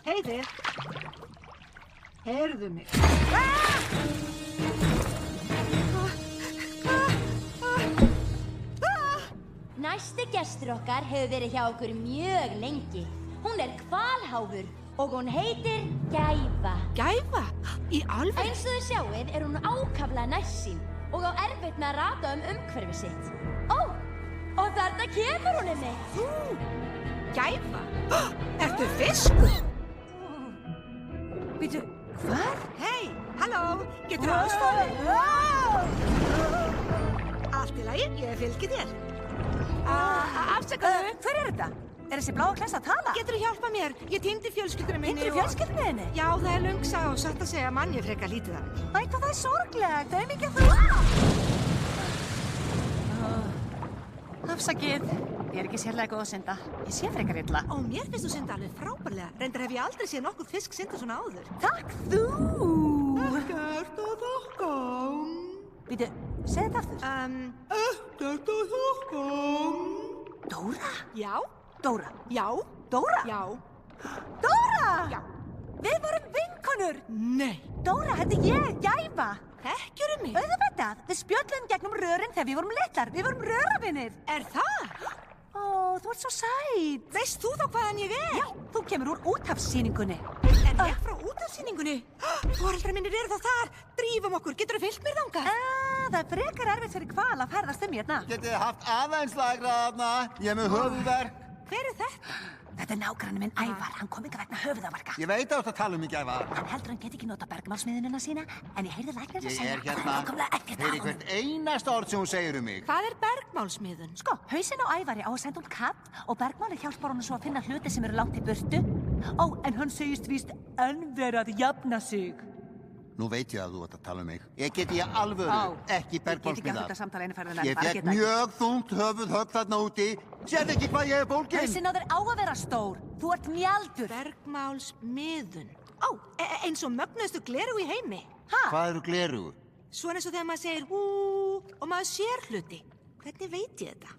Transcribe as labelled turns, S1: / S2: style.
S1: Hey þið. Heyrðu mig.
S2: Næsti gestur okkar hefur verið hjá okkur mjög lengi. Hún hvalháfur og hún heitir Gæfa.
S1: Gæfa? Í alveg?
S2: Eins og þið sjáið hún ákaflega nærsýn og á erfitt með að rata umhverfi sitt. Ó, og þarna kemur hún inni.
S1: Gæfa? Ertu fiskur?
S3: Býtu, hvað?
S1: Hei, halló, getur aðstofið? Allt í lagi, ég fylgi þér.
S3: Afsakaðu, hver þetta? Þessi bláa klessa að tala?
S1: Geturðu hjálpa mér? Ég týndi fjölskyldunum minni
S3: Týndirðu fjölskyldunni þinni?
S1: Já, það er löng saga og satt að segja mann ég frekar lítið af henni.
S3: Æ, hvað það er sorglegt, það er mikið Afsakið, ég er ekki sérlega góð að synda. Ég sé frekar illa.
S1: Ó, mér finnst þú synda alveg frábærlega. Reyndar hef ég aldrei séð nokkur fisk synda svona áður.
S3: Takk þú!
S1: Ekkert að þakka.
S3: Býtu, segð þetta aftur.
S1: Ekkert að þakka.
S3: Dóra?
S1: Já.
S3: Dóra?
S1: Já.
S3: Dóra?
S1: Já.
S3: Dóra!
S1: Já.
S3: Við vorum vinkonur!
S1: Nei.
S3: Dóra, þetta er ég, Gæfa.
S1: Þekkjurðu mig?
S3: Auðvitað, við spjöllum gegnum rörin þegar við vorum litlar. Við vorum röravinir.
S1: Er það?
S3: Ó, þú ert svo sæt.
S1: Veist þú þá hvaðan ég er?
S3: Já, þú kemur úr úthafssýningunni.
S1: Er ég frá útafsýningunni? Foreldrar mínir eru þá þar. Drífum okkur, geturðu fylgt mér þangað?
S3: Það er frekar erfitt fyrir hval að ferðast hérna.
S4: Getið þið haft aðeins lagra þarna? Ég er með höfuðverk.
S1: Hver er þetta?
S3: Þetta er nágranni minn Ævar, hann kom yngar vegna höfuðavarka.
S4: Ég veit að þú ert að tala um mig, Gæfa.
S3: Hann heldur hann geti ekki nota bergmálsmiðunina sína, en ég heyrði læknir að
S4: Ég
S3: segja
S4: er
S3: að það er
S4: hérna.
S3: nákvæmlega ekkert
S4: Heyri
S3: að
S4: hvert
S3: honum.
S4: einasta orð sem hún segir um mig.
S1: Hvað er bergmálsmiðun?
S3: Sko, hausinn á Ævari á að senda út kall og bergmálið hjálpar honum svo að finna hluti sem eru langt í burtu. Ó, en hann segist víst enn vera að jafna sig.
S4: Nú veit ég að þú ert að tala um mig. Ég get í alvöru, ekki
S3: Ég get ekki haft
S4: bergmálsmiðar.
S3: þetta samtala einu ferðina.
S4: Ég fekk mjög þungt höfuðhögg þarna úti. Sérðu ekki hvað ég er bólginn?
S3: Hausinn á þér á að vera stór. Þú ert mjaldur.
S1: Bergmálsmiðun. Ó, eins og mögnuðustu gleraugu í heimi.
S4: Hvað eru glerugur?
S1: Svona eins og þegar maður segir hú og maður sér hluti. Hvernig veit ég þetta?